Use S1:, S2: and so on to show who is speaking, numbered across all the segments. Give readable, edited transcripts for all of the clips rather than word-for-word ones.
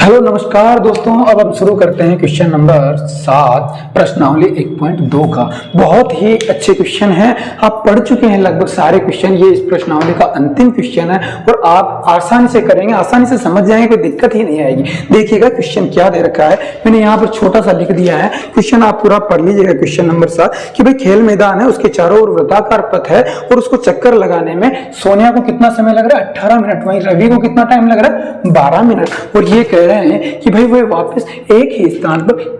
S1: Hello नमस्कार दोस्तों। अब हम शुरू करते हैं क्वेश्चन नंबर 7 प्रश्नावली 1.2 का। बहुत ही अच्छे क्वेश्चन हैं, आप पढ़ चुके हैं लगभग सारे क्वेश्चन। ये इस प्रश्नावली का अंतिम क्वेश्चन है और आप आसानी से करेंगे, आसानी से समझ जाएंगे, कोई दिक्कत ही नहीं आएगी। देखिएगा क्वेश्चन क्या दे रखा है, मैंने यहाँ पर छोटा सा लिख दिया है। क्वेश्चन आप पूरा पढ़ लीजिएगा। क्वेश्चन नंबर 7 कि भाई खेल मैदान है, उसके चारों ओर वृत्ताकार पथ है और उसको चक्कर लगाने में सोनिया को कितना समय लग रहा है? 18 मिनट। वहीं रवि को कितना टाइम लग रहा है? 12 मिनट। और ये कह रहे हैं कि भाई वो वापस एक ही स्थान पर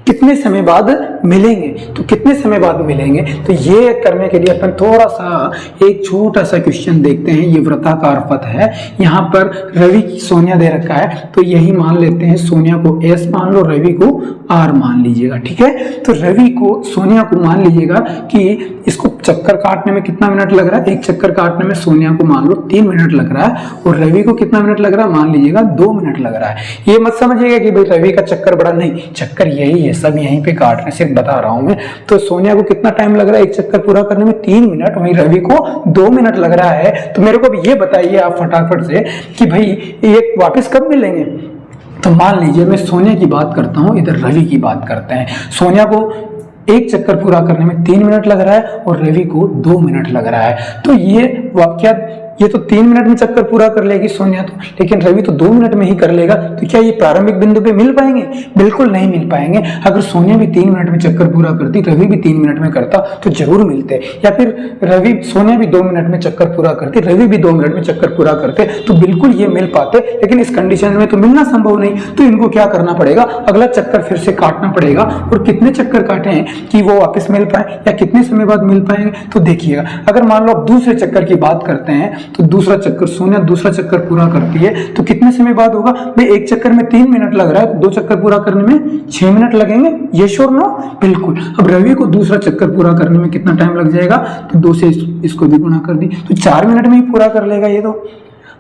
S1: कितने समय बाद मिलेंगे। तो कितने समय बाद मिलेंगे, तो ये करने के लिए अपन थोड़ा सा एक छोटा सा क्वेश्चन देखते हैं। ये वृत्ताकार पथ है, यहाँ पर रवि की सोनिया दे रखा है, तो यही मान लेते हैं। सोनिया को एस मान लो, रवि को आर मान लीजिएगा, ठीक है। तो रवि को, सोनिया को मान लीजिएगा कि इसको चक्कर काटने में कितना मिनट लग रहा है। एक चक्कर काटने में सोनिया को मान लो 3 मिनट लग रहा है और रवि को कितना मिनट लग रहा है? मान लीजिएगा 2 मिनट लग रहा है। ये मत समझिएगा कि भाई रवि का चक्कर बड़ा, नहीं, चक्कर यही है, सब यहीं पे काट रहे हैं, सिर्फ बता रहा हूं मैं। तो सोनिया को कितना टाइम लग रहा है एक चक्कर पूरा करने में? 3 मिनट। वहीं रवि को 2 मिनट लग रहा है। तो मेरे को अब ये बताइए आप फटाफट से कि भाई ये वापस कब मिलेंगे। तो मान लीजिए मैं सोनिया की बात करता हूं, इधर रवि की बात करते हैं। सोनिया को एक चक्कर पूरा करने में 3 मिनट लग रहा है और रवि को 2 मिनट लग रहा है। तो ये वाक्य, ये तो 3 मिनट में चक्कर पूरा कर लेगी सोनिया तो, लेकिन रवि तो 2 मिनट में ही कर लेगा। तो क्या ये प्रारंभिक बिंदु पे मिल पाएंगे? बिल्कुल नहीं मिल पाएंगे। अगर सोनिया भी 3 मिनट में चक्कर पूरा करती, रवि भी 3 मिनट में करता तो जरूर मिलते। या फिर सोनिया भी 2 मिनट में चक्कर पूरा करती, रवि भी 2 मिनट में चक्कर पूरा करते, तो बिल्कुल ये मिल पाते। लेकिन इस कंडीशन में तो मिलना संभव नहीं। तो इनको क्या करना पड़ेगा? अगला चक्कर फिर से काटना पड़ेगा। और कितने चक्कर काटे हैं कि वो वापस मिल पाए या कितने समय बाद मिल पाएंगे? तो देखिएगा, अगर मान लो दूसरे चक्कर की बात करते हैं, तो दूसरा चक्कर, सोनिया दूसरा चक्कर पूरा करती है तो कितने समय बाद होगा? भाई एक चक्कर में 3 मिनट लग रहा है, तो 2 चक्कर पूरा करने में 6 मिनट लगेंगे। ये श्योर नो? बिल्कुल। अब रवि को दूसरा चक्कर पूरा करने में कितना टाइम लग जाएगा? तो 2 से इसको भी गुणा कर दी तो 4 मिनट में ही पूरा कर लेगा ये तो।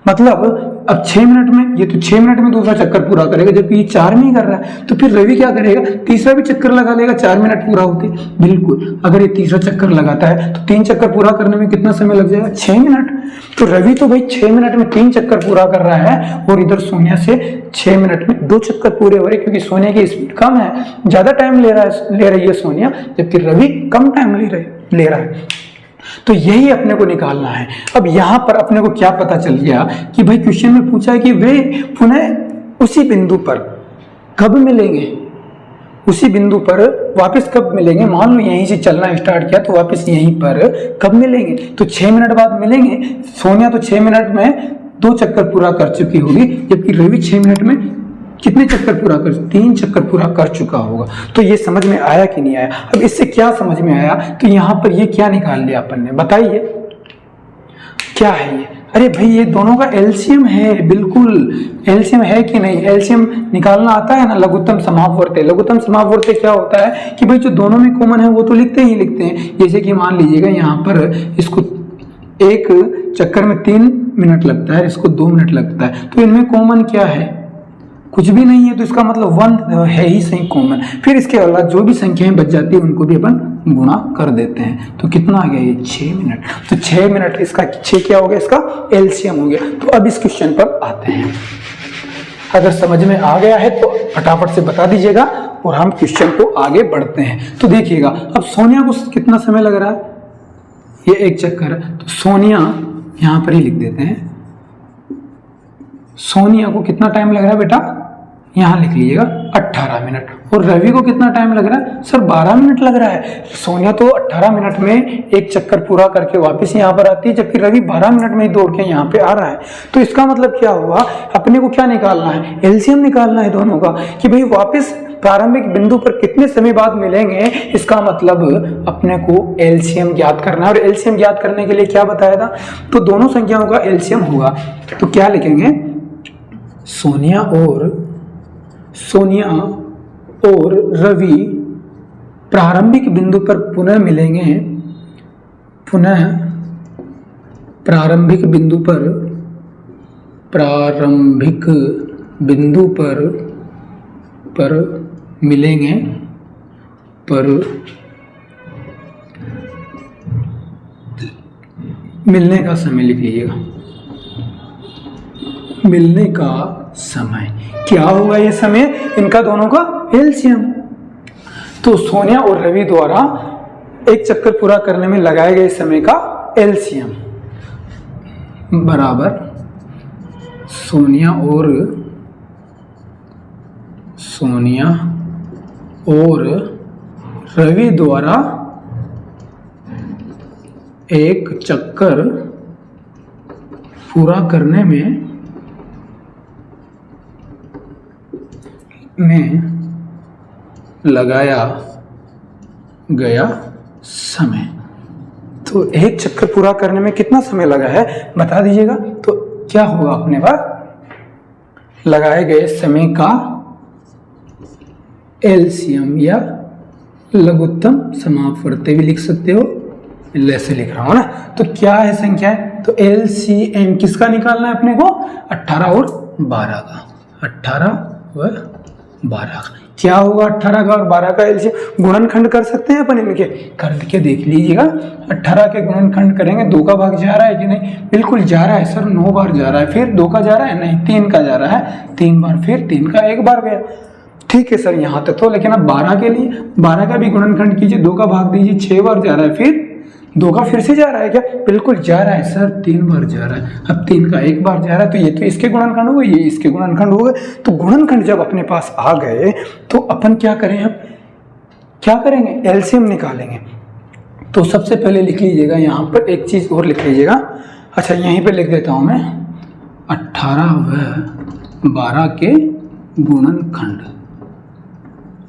S1: मतलब अब 6 मिनट में, ये तो 6 मिनट में दूसरा चक्कर पूरा करेगा, जबकि ये 4 में ही कर रहा है। तो फिर रवि क्या करेगा? तीसरा भी चक्कर लगा लेगा 4 मिनट पूरा होते। बिल्कुल। अगर ये तीसरा चक्कर लगाता है तो 3 चक्कर पूरा करने में कितना समय लग जाएगा? 6 मिनट। तो रवि तो भाई 6 मिनट में 3 चक्कर पूरा कर रहा है और इधर सोनिया से 6 मिनट में 2 चक्कर पूरे हो रहे, क्योंकि सोनिया की स्पीड कम है, ज्यादा टाइम ले रही है सोनिया, जबकि रवि कम टाइम ले रहा है। तो यही अपने को निकालना है। अब यहां पर अपने को क्या पता चल गया कि भाई क्वेश्चन में पूछा है कि वे पुनः उसी बिंदु पर कब मिलेंगे, उसी बिंदु पर वापस कब मिलेंगे। मान लो यहीं से चलना स्टार्ट किया तो वापस यहीं पर कब मिलेंगे? तो 6 मिनट बाद मिलेंगे। सोनिया तो 6 मिनट में 2 चक्कर पूरा कर चुकी होगी, जबकि रवि 6 मिनट में कितने चक्कर पूरा कर? 3 चक्कर पूरा कर चुका होगा। तो ये समझ में आया कि नहीं आया? अब इससे क्या समझ में आया? तो यहां पर ये क्या निकाल लिया अपन ने, बताइए क्या है ये? अरे भाई ये दोनों का एलसीएम है। बिल्कुल एलसीएम है कि नहीं? एलसीएम निकालना आता है ना, लघुत्तम समापवर्ती। लघुत्तम समापवर्ती क्या होता है कि भाई जो दोनों में कॉमन है वो तो लिखते हैं। जैसे कि मान लीजिएगा यहाँ पर इसको एक चक्कर में 3 मिनट लगता है, इसको 2 मिनट लगता है, तो इनमें कॉमन क्या है? कुछ भी नहीं है। तो इसका मतलब 1 है ही सही कॉमन। फिर इसके अलावा जो भी संख्याएं बच जाती है उनको भी अपन गुणा कर देते हैं। तो कितना आ गया ये? 6 मिनट। तो 6 मिनट, इसका 6 क्या हो गया? इसका एलसीएम हो गया। तो अब इस क्वेश्चन पर आते हैं। अगर समझ में आ गया है तो फटाफट से बता दीजिएगा और हम क्वेश्चन को आगे बढ़ते हैं। तो देखिएगा, अब सोनिया को कितना समय लग रहा है? ये एक चक्कर है, तो सोनिया यहां पर ही लिख देते हैं। सोनिया को कितना टाइम लग रहा है बेटा? यहां लिख लीजिएगा 18 मिनट। और रवि को कितना टाइम लग रहा है? सर 12 मिनट लग रहा है। सोनिया तो 18 मिनट में एक चक्कर पूरा करके वापस यहाँ पर आती है, जबकि रवि 12 मिनट में ही दौड़ के यहाँ पे आ रहा है। तो इसका मतलब क्या हुआ? अपने को क्या निकालना है? एलसीएम निकालना है दोनों का, कि भाई वापस प्रारंभिक बिंदु पर कितने समय बाद मिलेंगे। इसका मतलब अपने को एलसीएम ज्ञात करना है। और एलसीएम ज्ञात करने के लिए क्या बताया था? तो दोनों संख्याओं का एलसीएम होगा। तो क्या लिखेंगे? सोनिया और रवि प्रारंभिक बिंदु पर पुनः मिलेंगे, पुनः प्रारंभिक बिंदु पर मिलेंगे, पर मिलने का समय लिख लीजिएगा। मिलने का समय। क्या होगा ये समय? इनका दोनों का एलसीएम। तो सोनिया और रवि द्वारा एक चक्कर पूरा करने में लगाए गए समय का एलसीएम बराबर सोनिया और रवि द्वारा एक चक्कर पूरा करने में लगाया गया समय। तो एक चक्कर पूरा करने में कितना समय लगा है बता दीजिएगा। तो क्या होगा अपने पास लगाए गए समय का एलसीएम या लघुत्तम समापवर्ती भी लिख सकते हो, ऐसे लिख रहा हूं ना। तो क्या है संख्या है? तो एलसीएम किसका निकालना है अपने को? 18 और 12 का। 18 व 12 का क्या होगा? 18 का और 12 का एलसीएम गुणनखंड कर सकते हैं अपन इनके, करके देख लीजिएगा। 18 के गुणनखंड करेंगे, 2 का भाग जा रहा है कि नहीं? बिल्कुल जा रहा है सर, 9 बार जा रहा है। फिर 2 का जा रहा है? नहीं, 3 का जा रहा है 3 बार। फिर 3 का 1 बार गया। ठीक है सर यहाँ तक तो। लेकिन अब 12 के लिए 12 का भी गुणनखंड कीजिए, 2 का भाग दीजिए, 6 बार जा रहा है। फिर 2 का फिर से जा रहा है क्या? बिल्कुल जा रहा है सर, 3 बार जा रहा है। अब 3 का 1 बार जा रहा है, तो ये तो इसके गुणनखंड हो गए, ये इसके गुणनखंड हो गए। तो गुणनखंड जब अपने पास आ गए तो अपन क्या करें? अब क्या करेंगे? एलसीएम निकालेंगे। तो सबसे पहले लिख लीजिएगा यहाँ पर एक चीज और लिख लीजिएगा। अच्छा यहीं पे लिख देता हूं मैं 18 व 12 के गुणनखंड।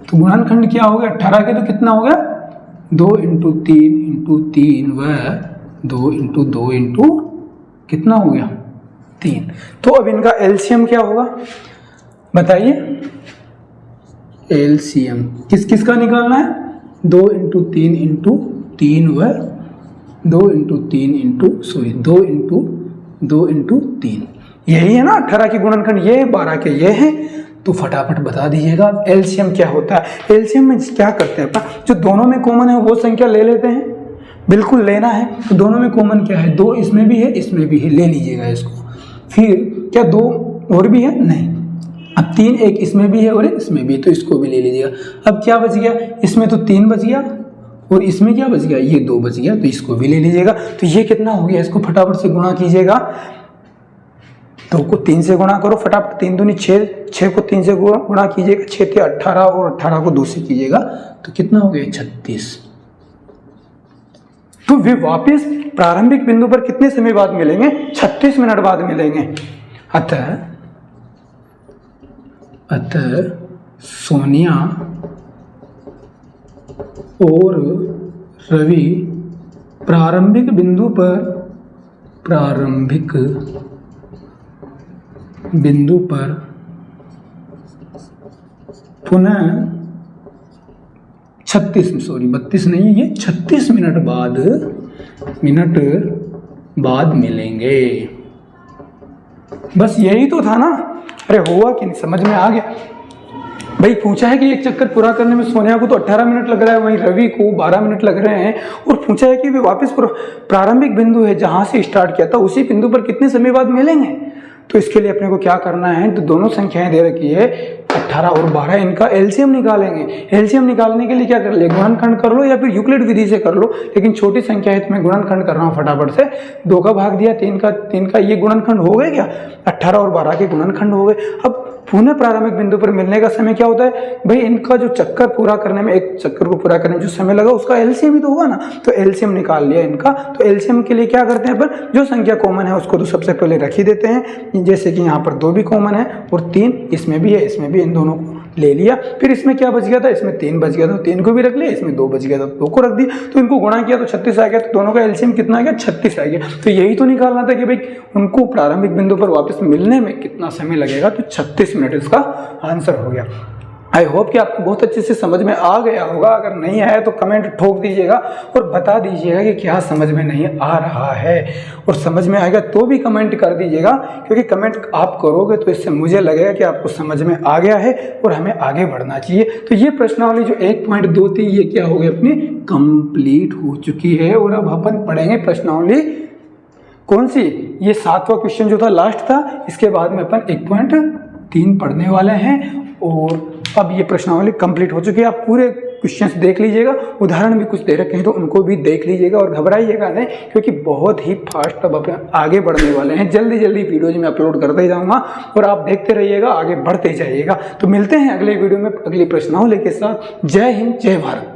S1: तो गुणनखंड क्या हो गया? 18 के तो कितना हो गया? 2 × 3 × 3 व 2 × 2 कितना हो गया? 3। तो अब इनका एलसीएम क्या होगा बताइए? एलसीएम किस किस का निकालना है? 2 × 3 × 3 व 2 × 3 यही है ना 18 की गुणनखंड, ये 12 के ये हैं। तो फटाफट बता दीजिएगा एलसीएम क्या होता है। एलसीएम में क्या करते हैं अपन, जो दोनों में कॉमन है वो संख्या ले लेते हैं, बिल्कुल लेना है। तो दोनों में कॉमन क्या है? 2 इसमें भी है, इसमें भी है, ले लीजिएगा इसको। फिर क्या 2 और भी है? नहीं। अब 3 एक इसमें भी है और इसमें भी, तो इसको भी ले लीजिएगा। अब क्या बच गया? इसमें तो 3 बच गया और इसमें क्या बच गया? ये 2 बच गया, तो इसको भी ले लीजिएगा। तो ये कितना हो गया? इसको फटाफट से गुणा कीजिएगा। 2 को 3 से गुणा करो फटाफट, 3 दूनी 6, 6 को 3 से गुणा कीजिएगा, 6 × 18 और 18 को 2 से कीजिएगा, तो कितना हो गया? 36। तो वे वापस प्रारंभिक बिंदु पर कितने समय बाद मिलेंगे? 36 मिनट बाद मिलेंगे। अतः सोनिया और रवि प्रारंभिक बिंदु पर पुनः 32 नहीं है, ये 36 मिनट बाद मिलेंगे। बस यही तो था ना। अरे हुआ कि नहीं? समझ में आ गया भाई। पूछा है कि एक चक्कर पूरा करने में सोनिया को तो 18 मिनट लग रहा है, वहीं रवि को 12 मिनट लग रहे हैं। और पूछा है कि वे वापस प्रारंभिक बिंदु है जहां से स्टार्ट किया था उसी बिंदु पर कितने समय बाद मिलेंगे। तो इसके लिए अपने को क्या करना है? तो दोनों संख्याएं दे रखी है 18 और 12, इनका एलसीएम निकालेंगे। एलसीएम निकालने के लिए क्या कर ले? गुणनखंड कर लो या फिर यूक्लिड विधि से कर लो। लेकिन छोटी संख्या है तो मैं गुणनखंड कर रहा हूँ फटाफट से। 2 का भाग दिया, 3 का ये गुणनखंड हो गए क्या? 18 और 12 के गुणनखंड हो गए। अब पुनः प्रारंभिक बिंदु पर मिलने का समय क्या होता है भाई? इनका जो चक्कर पूरा करने में, एक चक्कर को पूरा करने में जो समय लगा उसका एलसीएम ही तो होगा ना। तो एलसीएम निकाल लिया इनका। तो एलसीएम के लिए क्या करते हैं अपन? जो संख्या कॉमन है उसको तो सबसे पहले रख ही देते हैं। जैसे कि यहाँ पर 2 भी कॉमन है और 3 इसमें भी है, इसमें भी, इन दोनों को ले लिया। फिर इसमें क्या बच गया था? इसमें 3 बच गया था, 3 को भी रख लिया। इसमें 2 बच गया था, 2 को रख दिया। तो इनको गुणा किया तो 36 आ गया। तो दोनों का एलसीएम कितना आ गया? 36 आ गया। तो यही तो निकालना था कि भाई उनको प्रारंभिक बिंदु पर वापस मिलने में कितना समय लगेगा। तो 36 मिनट इसका आंसर हो गया। आई होप कि आपको बहुत अच्छे से समझ में आ गया होगा। अगर नहीं आया तो कमेंट ठोक दीजिएगा और बता दीजिएगा कि क्या समझ में नहीं आ रहा है। और समझ में आएगा तो भी कमेंट कर दीजिएगा, क्योंकि कमेंट आप करोगे तो इससे मुझे लगेगा कि आपको समझ में आ गया है और हमें आगे बढ़ना चाहिए। तो ये प्रश्नावली जो 1.2 थी ये क्या हो गई? अपनी कंप्लीट हो चुकी है। और अब अपन पढ़ेंगे प्रश्नावली कौन सी? ये 7वां क्वेश्चन जो था लास्ट था। इसके बाद में अपन 3 पढ़ने वाले हैं और अब ये प्रश्नावली कंप्लीट हो चुकी है। आप पूरे क्वेश्चंस देख लीजिएगा, उदाहरण भी कुछ दे रखे हैं तो उनको भी देख लीजिएगा और घबराइएगा नहीं, क्योंकि बहुत ही फास्ट अब अपन आगे बढ़ने वाले हैं। जल्दी जल्दी वीडियोज में अपलोड करते जाऊंगा और आप देखते रहिएगा, आगे बढ़ते जाइएगा। तो मिलते हैं अगले वीडियो में अगली प्रश्नावली के साथ। जय हिंद, जय भारत।